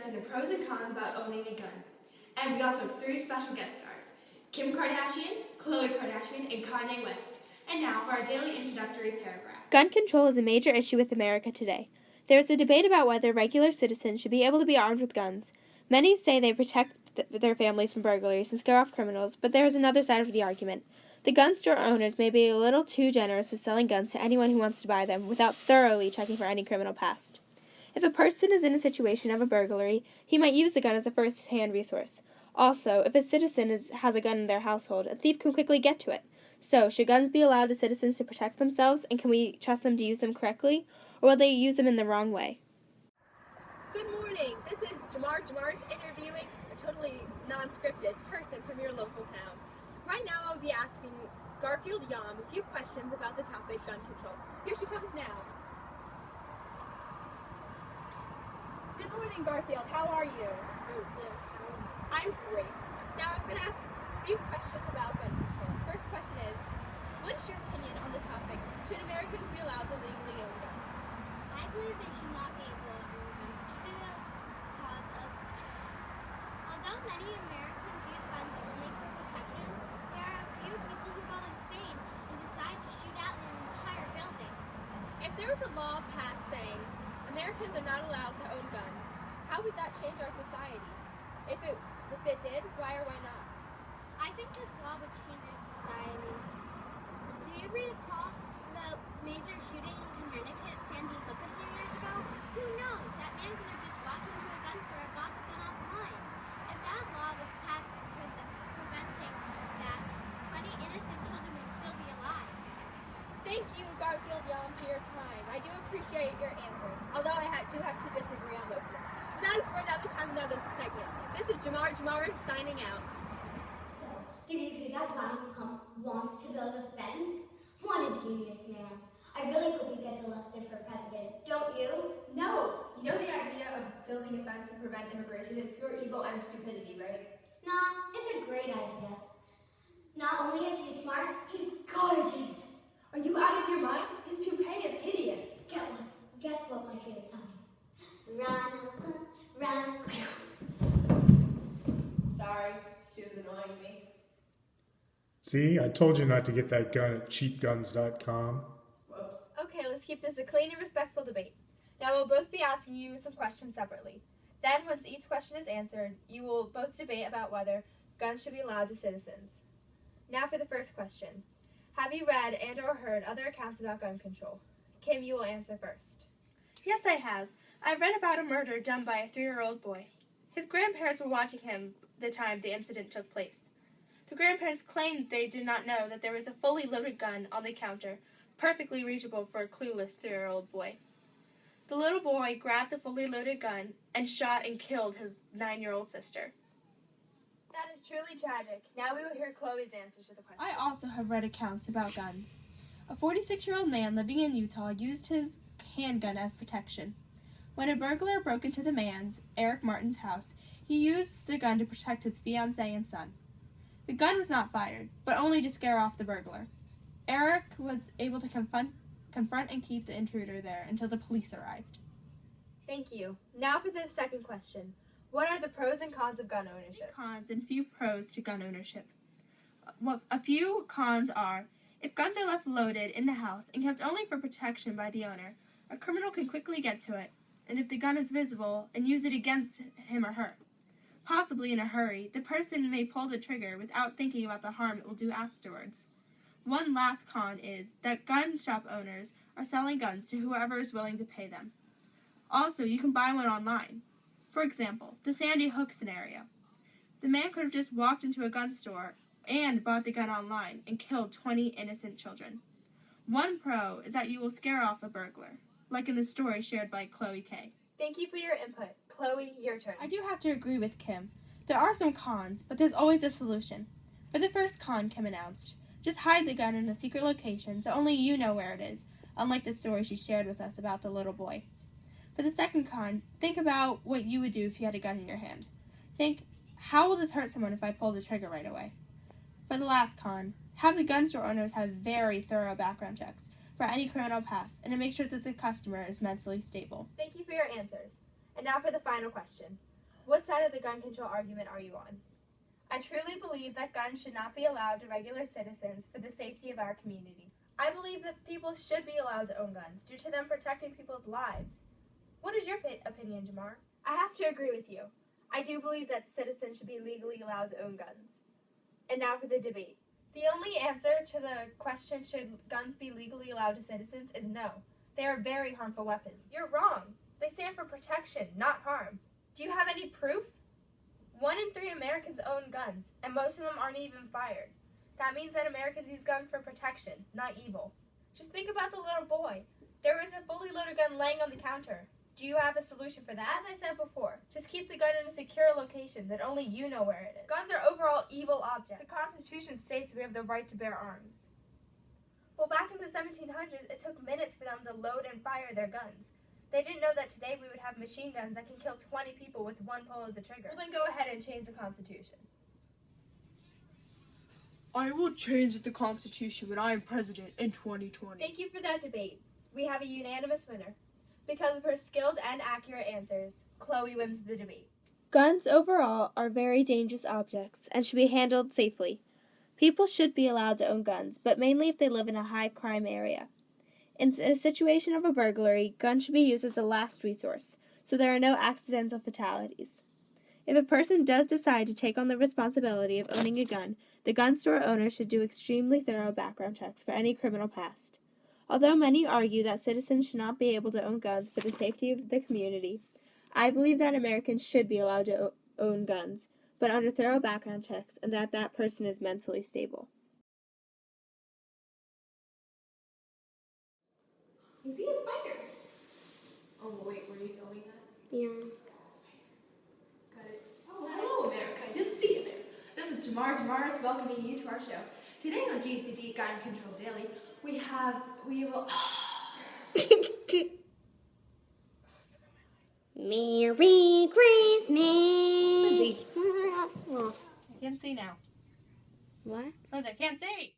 discussing the pros and cons about owning a gun. And we also have 3 special guest stars, Kim Kardashian, Khloe Kardashian, and Kanye West. And now for our daily introductory paragraph. Gun control is a major issue with America today. There is a debate about whether regular citizens should be able to be armed with guns. Many say they protect their families from burglaries and scare off criminals, but there is another side of the argument. The gun store owners may be a little too generous with selling guns to anyone who wants to buy them without thoroughly checking for any criminal past. If a person is in a situation of a burglary, he might use the gun as a first-hand resource. Also, if a citizen has a gun in their household, a thief can quickly get to it. So, should guns be allowed to citizens to protect themselves, and can we trust them to use them correctly, or will they use them in the wrong way? Good morning. This is Jamar. Jamar's interviewing a totally non-scripted person from your local town. Right now I'll be asking Garfield Yam a few questions about the topic gun control. Here she comes now. Good morning, Garfield. How are you? I'm great. Now I'm going to ask a few questions about gun control. First question is, what's your opinion on the topic? Should Americans be allowed to legally own guns? I believe they should not be able to own guns due to the cause of although many Americans use guns only for protection, there are a few people who go insane and decide to shoot out an entire building. If there was a law passed saying Americans are not allowed to own guns, how would that change our society? If it did, why or why not? I think this law would change our society. Do you recall the major shooting in Connecticut, Sandy Hook, a few years ago? Who knows? That man could have just walked into a gun store and bought the gun offline. If that law was passed preventing that, 20 innocent children would still be alive. Thank you, Garfield Yam, for your time. I do appreciate your answers, although I do have to disagree on most of them. But that is for another time, another segment. This is Jamar signing out. So, did you hear that Donald Trump wants to build a fence? What a genius man. I really hope he gets elected for president. Don't you? No, you know the idea of building a fence to prevent immigration is pure evil and stupidity, right? Nah, it's a great idea. Not only is he smart, he's gorgeous. Are you out of your mind? His toupee is hideous. Guess what my favorite song is? Run. Sorry, she was annoying me. See, I told you not to get that gun at cheapguns.com. Whoops. Okay, let's keep this a clean and respectful debate. Now we'll both be asking you some questions separately. Then, once each question is answered, you will both debate about whether guns should be allowed to citizens. Now for the first question. Have you read and or heard other accounts about gun control? Kim, you will answer first. Yes, I have. I've read about a murder done by a 3-year-old boy. His grandparents were watching him the time the incident took place. The grandparents claimed they did not know that there was a fully loaded gun on the counter, perfectly reachable for a clueless 3-year-old boy. The little boy grabbed the fully loaded gun and shot and killed his 9-year-old sister. That is truly tragic. Now we will hear Chloe's answers to the question. I also have read accounts about guns. A 46-year-old man living in Utah used his handgun as protection. When a burglar broke into the man's, Eric Martin's house, he used the gun to protect his fiancée and son. The gun was not fired, but only to scare off the burglar. Eric was able to confront and keep the intruder there until the police arrived. Thank you. Now for the second question. What are the pros and cons of gun ownership? Cons and few pros to gun ownership. A few cons are, if guns are left loaded in the house and kept only for protection by the owner, a criminal can quickly get to it, and if the gun is visible, and use it against him or her. Possibly in a hurry, the person may pull the trigger without thinking about the harm it will do afterwards. One last con is that gun shop owners are selling guns to whoever is willing to pay them. Also, you can buy one online. For example, the Sandy Hook scenario. The man could have just walked into a gun store and bought the gun online and killed 20 innocent children. One pro is that you will scare off a burglar, like in the story shared by Chloe K. Thank you for your input. Chloe, your turn. I do have to agree with Kim. There are some cons, but there's always a solution. For the first con Kim announced, just hide the gun in a secret location so only you know where it is, unlike the story she shared with us about the little boy. For the second con, think about what you would do if you had a gun in your hand. Think, how will this hurt someone if I pull the trigger right away? For the last con, have the gun store owners have very thorough background checks for any criminal past and to make sure that the customer is mentally stable. Thank you for your answers. And now for the final question. What side of the gun control argument are you on? I truly believe that guns should not be allowed to regular citizens for the safety of our community. I believe that people should be allowed to own guns due to them protecting people's lives. What is your opinion, Jamar? I have to agree with you. I do believe that citizens should be legally allowed to own guns. And now for the debate. The only answer to the question, should guns be legally allowed to citizens, is no. They are very harmful weapons. You're wrong. They stand for protection, not harm. Do you have any proof? 1 in 3 Americans own guns, and most of them aren't even fired. That means that Americans use guns for protection, not evil. Just think about the little boy. There was a fully loaded gun laying on the counter. Do you have a solution for that? As I said before, just keep the gun in a secure location that only you know where it is. Guns are overall evil objects. The Constitution states we have the right to bear arms. Well, back in the 1700s, it took minutes for them to load and fire their guns. They didn't know that today we would have machine guns that can kill 20 people with one pull of the trigger. Well, then go ahead and change the Constitution. I will change the Constitution when I am president in 2020. Thank you for that debate. We have a unanimous winner. Because of her skilled and accurate answers, Chloe wins the debate. Guns overall are very dangerous objects and should be handled safely. People should be allowed to own guns, but mainly if they live in a high crime area. In a situation of a burglary, guns should be used as a last resource, so there are no accidental fatalities. If a person does decide to take on the responsibility of owning a gun, the gun store owner should do extremely thorough background checks for any criminal past. Although many argue that citizens should not be able to own guns for the safety of the community, I believe that Americans should be allowed to own guns, but under thorough background checks, and that that person is mentally stable. You see a spider. Oh, wait, were you filming that? Yeah. Got it. Oh, hello, America. I didn't see you there. This is Jamar. Jamar is welcoming you to our show. Today on GCD Gun Control Daily, we will... Merry Christmas. I can't see now. What? I can't see.